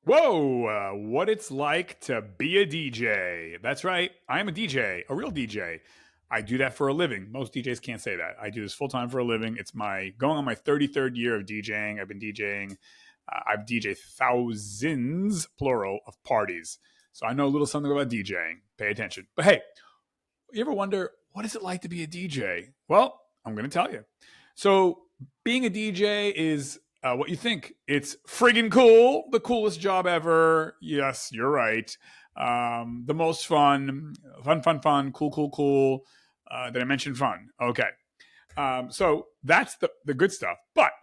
Whoa, what it's like to be a DJ. That's right. I am a DJ, a real DJ. I do that for a living. Most DJs can't say that. I do this full time for a living. It's my going on my 33rd year of DJing. I've been DJing. I've DJed thousands, plural, of parties. So I know a little something about DJing. Pay attention. But hey, you ever wonder what is it like to be a DJ? Well, I'm going to tell you. So being a DJ is what you think. It's friggin' cool, the coolest job ever. Yes, you're right. The most fun, cool. Did I mention fun? Okay. So that's the good stuff. But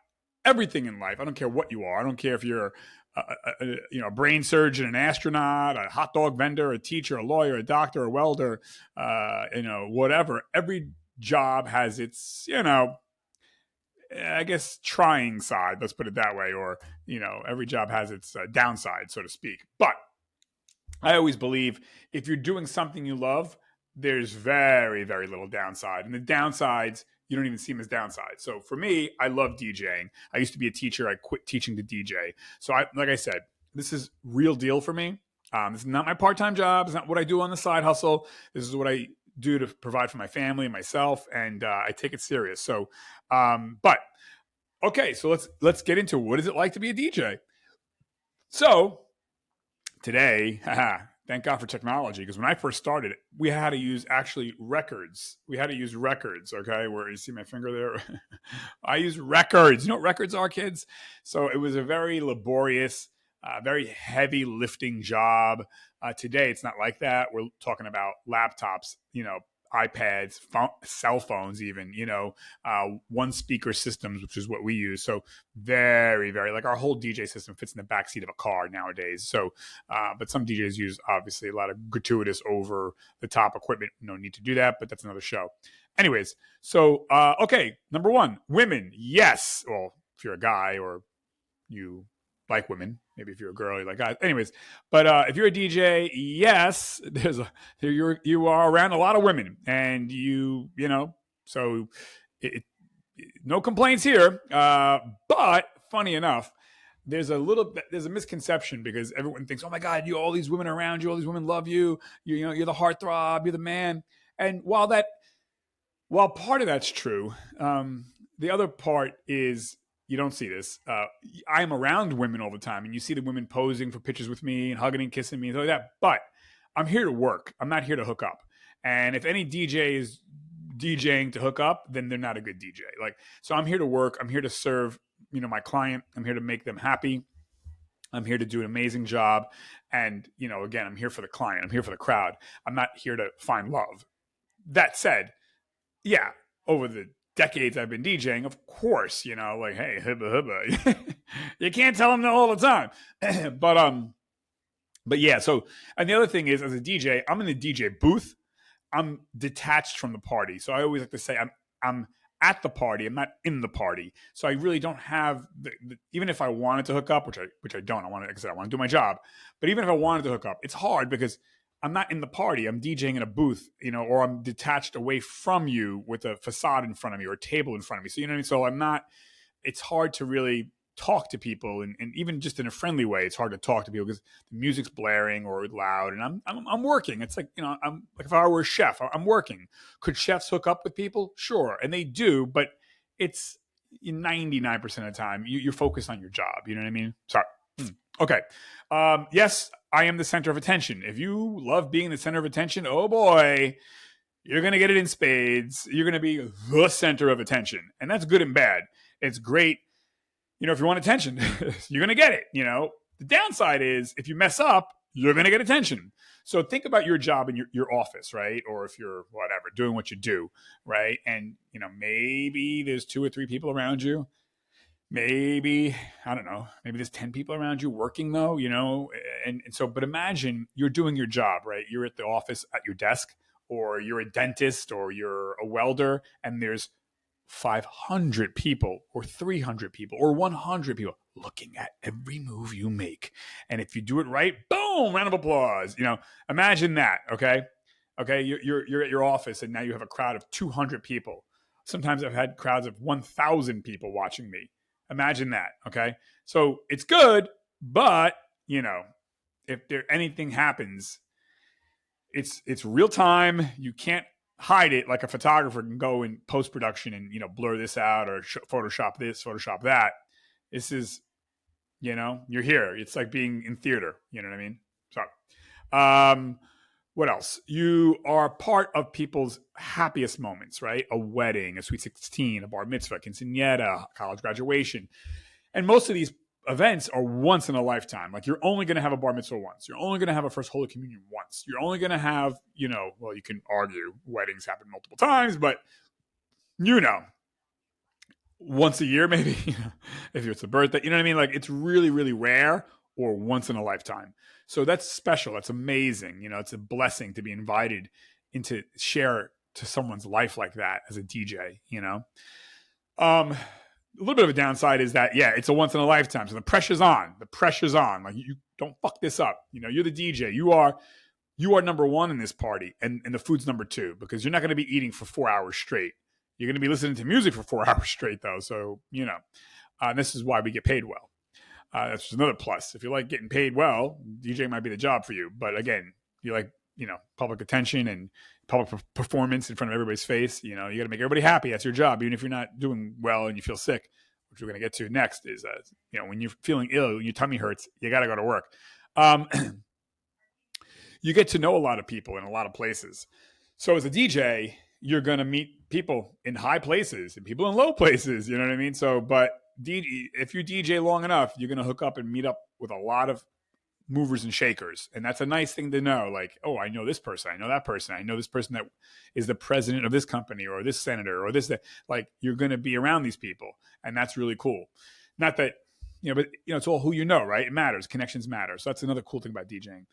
everything in life, I don't care what you are. I don't care if you're a brain surgeon, an astronaut, a hot dog vendor, a teacher, a lawyer, a doctor, a welder, whatever. Every job has its, I guess, trying side. Let's put it that way. Or, every job has its downside, so to speak. But I always believe if you're doing something you love, there's very, very little downside. And the downsides, you don't even see them as downsides. So for me, I love DJing. I used to be a teacher. I quit teaching to DJ. So like I said, this is real deal for me. This is not my part-time job. It's not what I do on the side hustle. This is what I do to provide for my family and myself. And I take it serious. So, but okay, so let's get into what is it like to be a DJ. So today, thank God for technology, because when I first started, we had to use actually records. We had to use records, okay? Where you see my finger there? I use records. You know what records are, kids? So it was a very laborious, very heavy lifting job. Today, it's not like that. We're talking about laptops, iPads, cell phones, even, one speaker systems, which is what we use. So very, very, like our whole DJ system fits in the backseat of a car nowadays. So, but some DJs use obviously a lot of gratuitous over the top equipment. No need to do that, but that's another show. Anyways, so, okay. Number one, women. Yes. Well, if you're a guy or you like women, maybe if you're a girl, you like guys. Anyways, but if you're a DJ, yes, you are around a lot of women, and so no complaints here. But funny enough, there's a misconception because everyone thinks, oh my God, all these women around you, all these women love you. You're the heartthrob, you're the man. And while part of that's true, the other part is, you don't see this. I'm around women all the time, and you see the women posing for pictures with me and hugging and kissing me and like that. But I'm here to work. I'm not here to hook up. And if any DJ is DJing to hook up, then they're not a good DJ. So I'm here to work. I'm here to serve, my client. I'm here to make them happy. I'm here to do an amazing job. And, again, I'm here for the client. I'm here for the crowd. I'm not here to find love. That said, yeah, over the decades I've been DJing, of course, hey, hubba hubba. You can't tell them no all the time. but yeah, so, and the other thing is, as a DJ, I'm in the DJ booth. I'm detached from the party. So I always like to say I'm at the party. I'm not in the party. So I really don't have even if I wanted to hook up, which I don't. I want to do my job. But even if I wanted to hook up, it's hard because I'm not in the party. I'm DJing in a booth, or I'm detached away from you with a facade in front of me or a table in front of me. So, you know what I mean? So I'm not, it's hard to really talk to people. And even just in a friendly way, it's hard to talk to people because the music's blaring or loud. And I'm working. It's like, I'm like, if I were a chef, I'm working. Could chefs hook up with people? Sure. And they do, but it's 99% of the time you're focused on your job. You know what I mean? Sorry. Okay. Yes, I am the center of attention. If you love being the center of attention, oh boy, you're going to get it in spades. You're going to be the center of attention. And that's good and bad. It's great. If you want attention, you're going to get it. The downside is if you mess up, you're going to get attention. So think about your job in your office, right? Or if you're whatever, doing what you do, right? And, maybe there's 2 or 3 people around you. Maybe, I don't know, maybe there's 10 people around you working though, and so, but imagine you're doing your job, right? You're at the office at your desk, or you're a dentist, or you're a welder, and there's 500 people or 300 people or 100 people looking at every move you make. And if you do it right, boom, round of applause. Imagine that. Okay. You're at your office and now you have a crowd of 200 people. Sometimes I've had crowds of 1,000 people watching me. Imagine that. Okay. So it's good, but if there anything happens, it's real time. You can't hide it like a photographer can go in post production and blur this out or Photoshop this, Photoshop that. This is you're here. It's like being in theater. You know what I mean? So, what else? You are part of people's happiest moments, right? A wedding, a sweet 16, a bar mitzvah, quinceañera, college graduation, and most of these events are once in a lifetime. Like you're only going to have a bar mitzvah once. You're only going to have a first Holy Communion once. You're only going to have, well, you can argue weddings happen multiple times, but once a year maybe, if it's a birthday, you know what I mean? Like it's really, really rare or once in a lifetime. So that's special. That's amazing. It's a blessing to be invited into share to someone's life like that as a DJ, A little bit of a downside is that, it's a once in a lifetime. So the pressure's on. Like you don't fuck this up. You're the DJ. You are number one in this party, and the food's number two, because you're not going to be eating for 4 hours straight. You're going to be listening to music for 4 hours straight, though. So, this is why we get paid well. That's just another plus. If you like getting paid well, DJ might be the job for you. But again, you like, public attention and public performance in front of everybody's face. You got to make everybody happy. That's your job. Even if you're not doing well and you feel sick, which we're going to get to next is, when you're feeling ill, your tummy hurts, you got to go to work. You get to know a lot of people in a lot of places. So as a DJ, you're going to meet people in high places and people in low places. You know what I mean? So, but if you DJ long enough, you're going to hook up and meet up with a lot of movers and shakers. And that's a nice thing to know. Like, oh, I know this person. I know that person. I know this person that is the president of this company or this senator or this, that. Like, you're going to be around these people. And that's really cool. Not that, but it's all who you know, right? It matters. Connections matter. So that's another cool thing about DJing.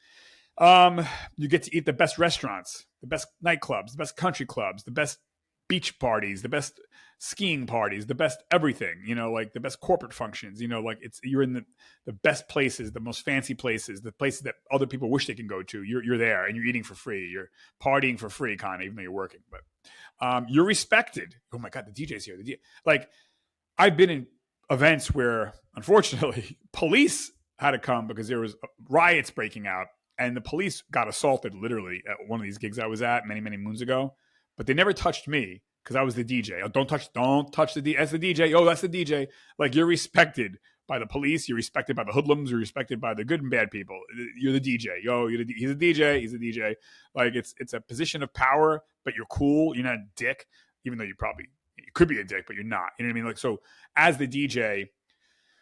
You get to eat the best restaurants, the best nightclubs, the best country clubs, the best beach parties, the best skiing parties, the best everything, like the best corporate functions, like you're in the best places, the most fancy places, the places that other people wish they can go to. You're there and you're eating for free. You're partying for free, kind of, even though you're working, but, you're respected. Oh my God, the DJ's here. Like I've been in events where unfortunately police had to come because there was riots breaking out. And the police got assaulted literally at one of these gigs I was at many, many moons ago. But they never touched me because I was the DJ. Oh, don't touch the DJ. That's the DJ. Oh, that's the DJ. Like, you're respected by the police. You're respected by the hoodlums. You're respected by the good and bad people. You're the DJ. He's a DJ. He's a DJ. Like, it's a position of power, but you're cool. You're not a dick, even though you could be a dick, but you're not. You know what I mean? Like, so as the DJ,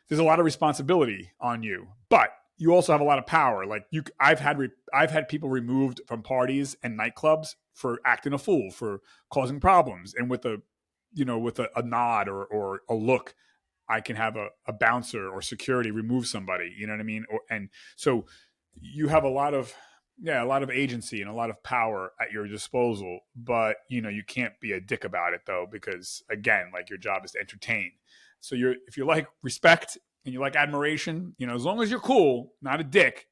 there's a lot of responsibility on you. But you also have a lot of power. Like I've had people removed from parties and nightclubs for acting a fool, for causing problems, and with a nod or a look, I can have a bouncer or security remove somebody. You know what I mean? And so you have a lot of agency and a lot of power at your disposal. But you can't be a dick about it though, because again, like your job is to entertain. So if you like respect and you like admiration, as long as you're cool, not a dick,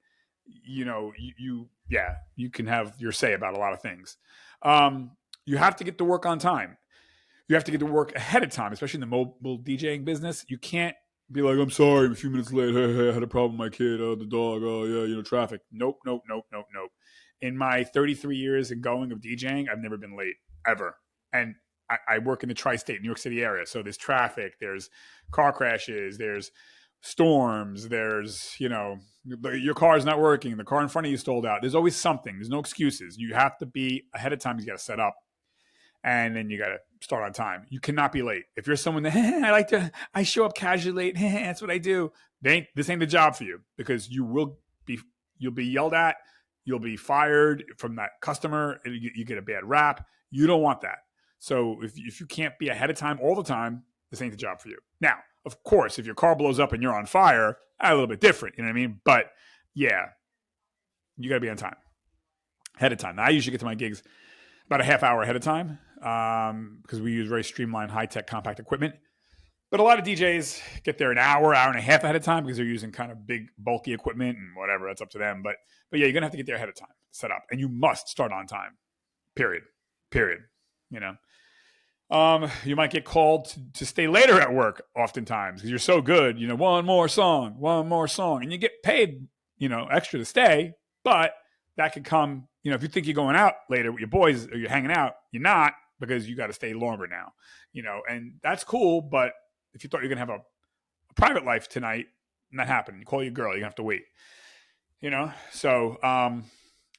you can have your say about a lot of things. You have to get to work on time. You have to get to work ahead of time, especially in the mobile DJing business. You can't be like, I'm sorry, I'm a few minutes late. Hey, I had a problem with my kid. Oh, the dog. Oh, yeah, traffic. Nope. In my 33 years of DJing, I've never been late, ever. And I work in the tri-state New York City area. So there's traffic, there's car crashes, there's storms, there's, your car's not working, the car in front of you stalled out. There's always something. There's no excuses. You have to be ahead of time. You got to set up, and then you got to start on time. You cannot be late. If you're someone that I show up casually late, that's what I do. This ain't the job for you, because you'll be yelled at. You'll be fired from that customer. You get a bad rap. You don't want that. So if you can't be ahead of time all the time, this ain't the job for you. Now, of course, if your car blows up and you're on fire, that's a little bit different. You know what I mean? But yeah, you got to be on time, ahead of time. Now, I usually get to my gigs about a half hour ahead of time because we use very streamlined, high-tech, compact equipment. But a lot of DJs get there an hour and a half ahead of time because they're using kind of big, bulky equipment and whatever. That's up to them. But yeah, you're going to have to get there ahead of time, set up. And you must start on time, period. You might get called to stay later at work oftentimes because you're so good. One more song, and you get paid extra to stay, but that could come, if you think you're going out later with your boys or you're hanging out, you're not, because you got to stay longer now, and that's cool. But if you thought you're going to have a private life tonight, not happening. You call your girl, you're going to have to wait, So,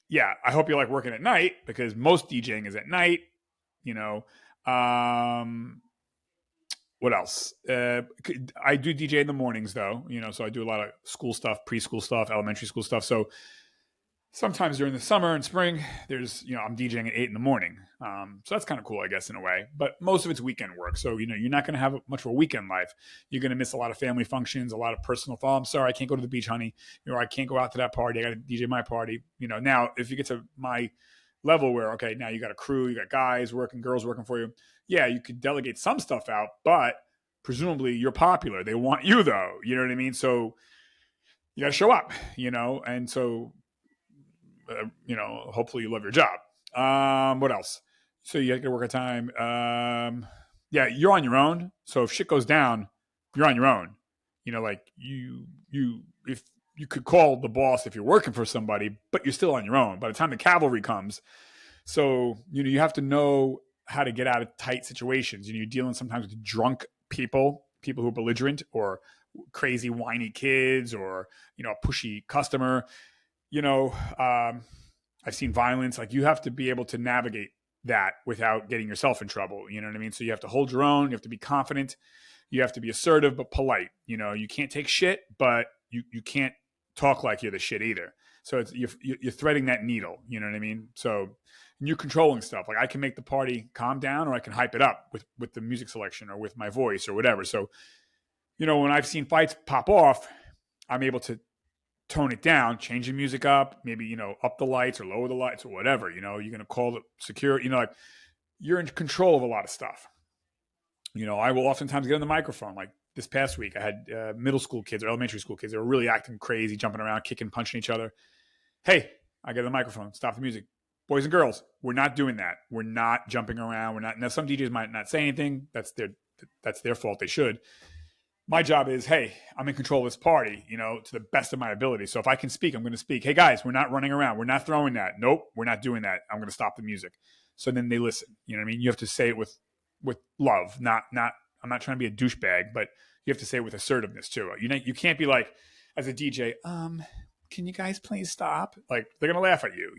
yeah, I hope you like working at night, because most DJing is at night, what else? I do DJ in the mornings though, so I do a lot of school stuff, preschool stuff, elementary school stuff. So sometimes during the summer and spring, there's, I'm DJing at 8 a.m. So that's kind of cool, I guess, in a way. But most of it's weekend work. So, you're not going to have much of a weekend life. You're going to miss a lot of family functions, a lot of personal thoughts. I'm sorry, I can't go to the beach, honey. I can't go out to that party. I got to DJ my party. Now, if you get to my level where, okay, now you got a crew, you got guys working, girls working for you. Yeah, you could delegate some stuff out, but presumably you're popular. They want you, though. You know what I mean? So you got to show up, and so, hopefully you love your job. What else? So you have to work a time. Yeah, you're on your own. So if shit goes down, you're on your own. Like if you could call the boss if you're working for somebody, but you're still on your own by the time the cavalry comes. So, you have to know how to get out of tight situations. You're dealing sometimes with drunk people who are belligerent, or crazy whiny kids, or, a pushy customer. I've seen violence. Like, you have to be able to navigate that without getting yourself in trouble. You know what I mean? So you have to hold your own. You have to be confident. You have to be assertive but polite. You can't take shit, but you can't talk like you're the shit either. So you're threading that needle. You know what I mean? So you're controlling stuff. Like, I can make the party calm down, or I can hype it up with the music selection or with my voice or whatever. So, when I've seen fights pop off, I'm able to tone it down, change the music up, maybe, up the lights or lower the lights or whatever. You're going to call the security, like, you're in control of a lot of stuff. I will oftentimes get on the microphone. Like this past week, I had middle school kids or elementary school kids. They were really acting crazy, jumping around, kicking, punching each other. Hey, I get on the microphone, stop the music. Boys and girls, we're not doing that. We're not jumping around. We're not. Now, some DJs might not say anything. That's their fault. They should. My job is, hey, I'm in control of this party, to the best of my ability. So if I can speak, I'm going to speak. Hey, guys, we're not running around. We're not throwing that. Nope, we're not doing that. I'm going to stop the music. So then they listen. You know what I mean? You have to say it with love, not. I'm not trying to be a douchebag, but you have to say it with assertiveness too. You can't be like, as a DJ, can you guys please stop? Like, they're going to laugh at you.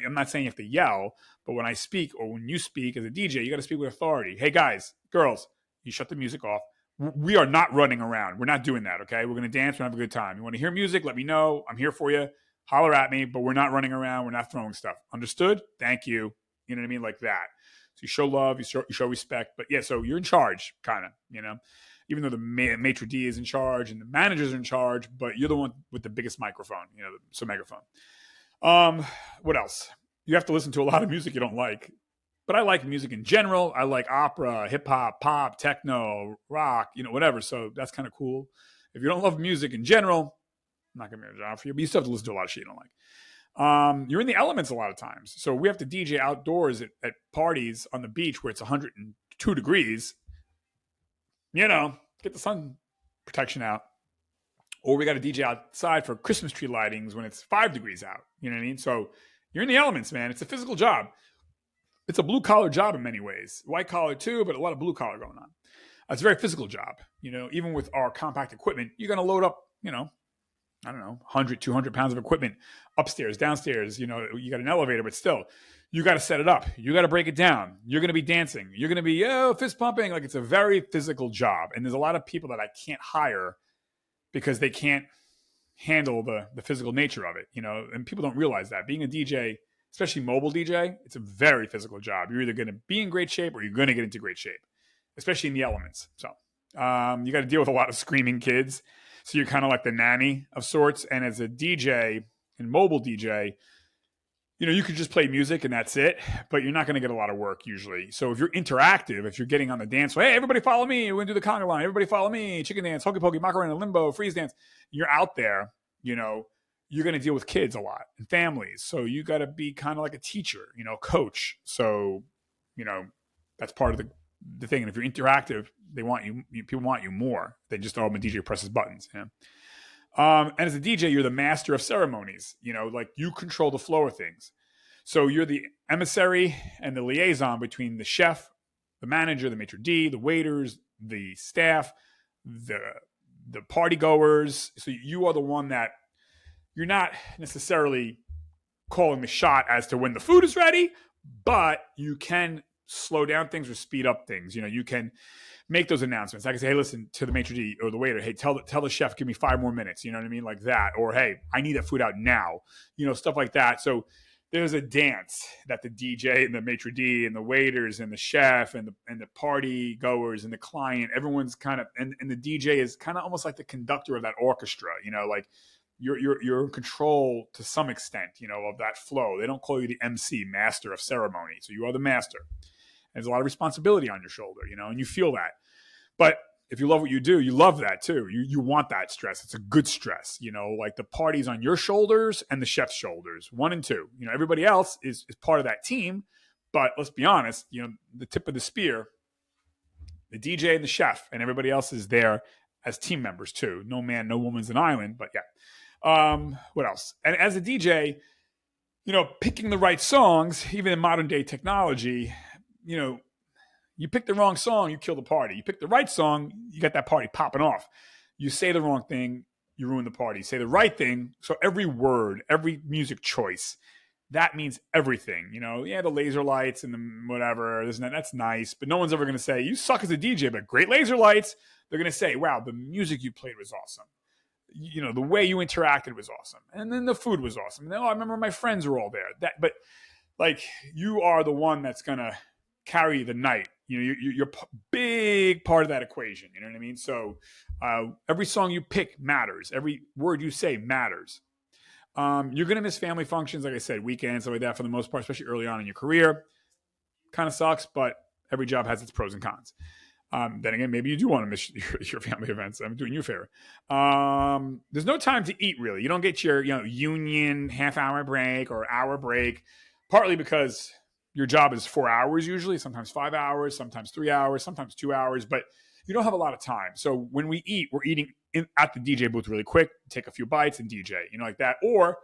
I'm not saying you have to yell, but when I speak, or when you speak as a DJ, you got to speak with authority. Hey, guys, girls, you shut the music off. We are not running around. We're not doing that, okay? We're going to dance. We're going to have a good time. You want to hear music? Let me know. I'm here for you. Holler at me, but we're not running around. We're not throwing stuff. Understood? Thank you. You know what I mean? Like that. So you show love, you show respect. But yeah, so you're in charge, kind of, even though the maitre d' is in charge and the managers are in charge, but you're the one with the biggest microphone, so megaphone. What else? You have to listen to a lot of music you don't like. But I like music in general. I like opera, hip hop, pop, techno, rock, whatever. So that's kind of cool. If you don't love music in general, I'm not going to be a job for you. But you still have to listen to a lot of shit you don't like. You're in the elements a lot of times. So we have to DJ outdoors at parties on the beach where it's 102 degrees. Get the sun protection out. Or we got to DJ outside for Christmas tree lightings when it's 5 degrees out. You know what I mean? So you're in the elements, man. It's a physical job. It's a blue-collar job in many ways. White-collar too, but a lot of blue-collar going on. It's a very physical job. Even with our compact equipment, you're going to load up, I don't know, 100, 200 pounds of equipment upstairs, downstairs. You got an elevator, but still, you got to set it up. You got to break it down. You're going to be dancing. You're going to be, fist pumping. Like, it's a very physical job. And there's a lot of people that I can't hire because they can't handle the physical nature of it, and people don't realize that. Being a DJ, especially mobile DJ, it's a very physical job. You're either going to be in great shape or you're going to get into great shape, especially in the elements. So you got to deal with a lot of screaming kids. So you're kind of like the nanny of sorts. And as a DJ and mobile DJ, you could just play music and that's it, but you're not going to get a lot of work usually. So if you're interactive, if you're getting on the dance floor, hey, everybody follow me. We're going to do the conga line. Everybody follow me. Chicken dance, hokey pokey, macarena, limbo, freeze dance. You're out there, you're going to deal with kids a lot and families. So you got to be kind of like a teacher, coach. So, that's part of the thing. And if you're interactive, they want you, people want you more than just, I'm a DJ presses buttons. And as a DJ, you're the master of ceremonies. Like you control the flow of things. So you're the emissary and the liaison between the chef, the manager, the maitre d', the waiters, the staff, the party goers. So you are the one that you're not necessarily calling the shot as to when the food is ready, but you can slow down things or speed up things. You can make those announcements. I can say, hey, listen to the maitre d' or the waiter. Hey, tell the chef, give me 5 more minutes. You know what I mean? Like that. Or, hey, I need that food out now. Stuff like that. So there's a dance that the DJ and the maitre d' and the waiters and the chef and the party goers and the client, everyone's kind of, and the DJ is kind of almost like the conductor of that orchestra, like you're in control to some extent, of that flow. They don't call you the MC, master of ceremony. So you are the master. There's a lot of responsibility on your shoulder, and you feel that. But if you love what you do, you love that too. You want that stress. It's a good stress, like the party's on your shoulders and the chef's shoulders, 1 and 2. Everybody else is part of that team. But let's be honest, the tip of the spear, the DJ and the chef, and everybody else is there as team members too. No man, no woman's an island, but yeah. What else? And as a DJ, picking the right songs, even in modern day technology, you pick the wrong song, you kill the party. You pick the right song, you got that party popping off. You say the wrong thing, you ruin the party. Say the right thing. So every word, every music choice, that means everything. The laser lights and the whatever, that's nice. But no one's ever going to say, you suck as a DJ, but great laser lights. They're going to say, wow, the music you played was awesome. The way you interacted was awesome. And then the food was awesome. And then, I remember my friends were all there. But like, you are the one that's going to carry the night. You're a big part of that equation. You know what I mean? So every song you pick matters. Every word you say matters. You're going to miss family functions, like I said, weekends, stuff like that for the most part, especially early on in your career. Kind of sucks, but every job has its pros and cons. Then again, maybe you do want to miss your family events. I'm doing you a favor. There's no time to eat, really. You don't get your union half-hour break or hour break, partly because your job is 4 hours usually, sometimes 5 hours, sometimes 3 hours, sometimes 2 hours, but you don't have a lot of time. So when we eat, we're eating at the DJ booth really quick, take a few bites and DJ, like that. Or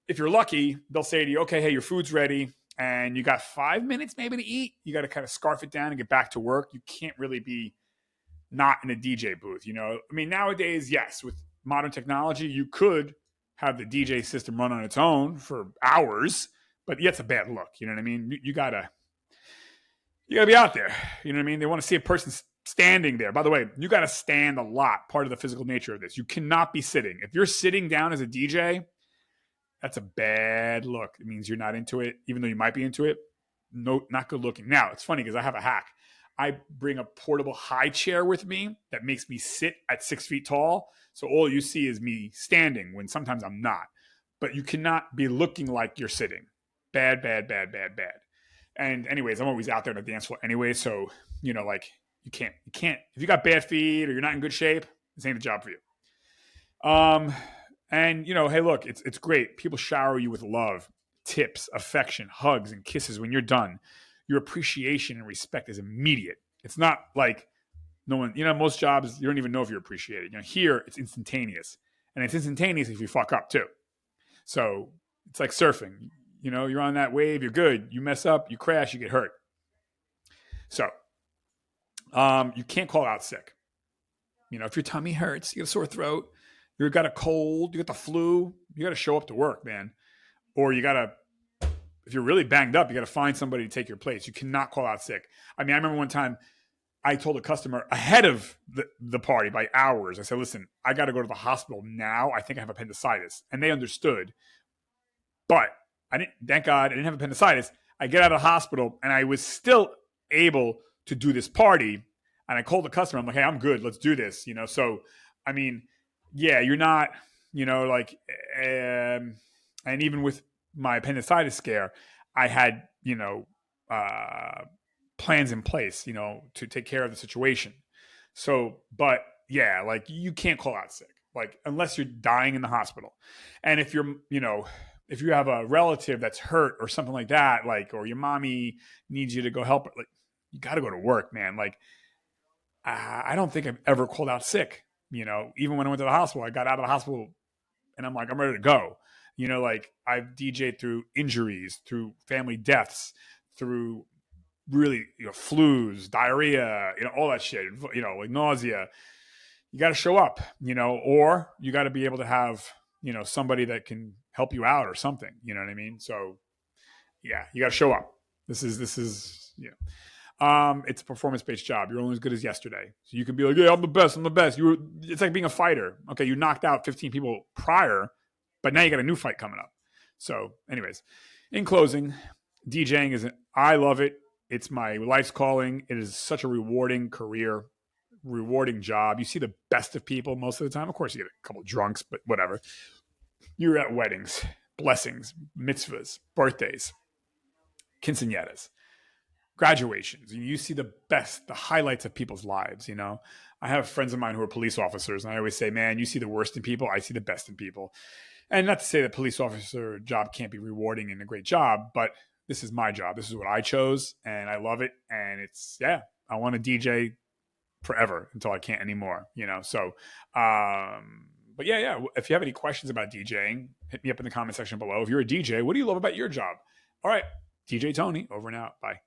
if you're lucky, they'll say to you, okay, hey, your food's ready and you got 5 minutes maybe to eat. You got to kind of scarf it down and get back to work. You can't really be not in a DJ booth, nowadays, yes, with modern technology, you could have the DJ system run on its own for hours, but yeah, it's a bad look. You know what I mean? You gotta be out there. You know what I mean? They want to see a person standing there. By the way, you got to stand a lot. Part of the physical nature of this. You cannot be sitting. If you're sitting down as a DJ, that's a bad look. It means you're not into it, even though you might be into it. No, not good looking. Now, it's funny because I have a hack. I bring a portable high chair with me that makes me sit at 6 feet tall. So all you see is me standing when sometimes I'm not. But you cannot be looking like you're sitting. Bad. And anyways, I'm always out there on the dance floor anyway. So, like you can't, if you got bad feet or you're not in good shape, this ain't the job for you. And hey, look, it's great. People shower you with love, tips, affection, hugs, and kisses when you're done. Your appreciation and respect is immediate. It's not like no one, most jobs, you don't even know if you're appreciated. Here it's instantaneous, and it's instantaneous if you fuck up too. So it's like surfing. You're on that wave, you're good. You mess up, you crash, you get hurt. So you can't call out sick. If your tummy hurts, you got a sore throat, you got a cold, you got the flu, you got to show up to work, man. Or you got to, if you're really banged up, you got to find somebody to take your place. You cannot call out sick. I remember one time I told a customer ahead of the party by hours, I said, listen, I got to go to the hospital now. I think I have appendicitis. And they understood. But thank God I didn't have appendicitis. I get out of the hospital and I was still able to do this party. And I called the customer. I'm like, hey, I'm good. Let's do this. So, yeah, you're not, and even with my appendicitis scare, I had, plans in place, to take care of the situation. So, but yeah, you can't call out sick, unless you're dying in the hospital. And if you're, if you have a relative that's hurt or something like that, or your mommy needs you to go help, you got to go to work, man. I don't think I've ever called out sick. Even when I went to the hospital, I got out of the hospital and I'm like, I'm ready to go. Like I've DJed through injuries, through family deaths, through really, flus, diarrhea, all that shit, like nausea. You got to show up, or you got to be able to have, somebody that can help you out or something. You know what I mean? So yeah, you got to show up. This is, it's a performance-based job. You're only as good as yesterday. So you can be like, yeah, I'm the best. I'm the best. It's like being a fighter. Okay, you knocked out 15 people prior, but now you got a new fight coming up. So anyways, in closing, DJing I love it. It's my life's calling. It is such a rewarding career, rewarding job. You see the best of people most of the time. Of course, you get a couple of drunks, but whatever. You're at weddings, blessings, mitzvahs, birthdays, quinceañeras, graduations. You see the best, the highlights of people's lives. I have friends of mine who are police officers, and I always say, man, you see the worst in people. I see the best in people. And not to say that police officer job can't be rewarding and a great job, but this is my job. This is what I chose, and I love it. And I want to DJ forever until I can't anymore, So, but yeah. If you have any questions about DJing, hit me up in the comment section below. If you're a DJ, what do you love about your job? All right. DJ Tony, over and out. Bye.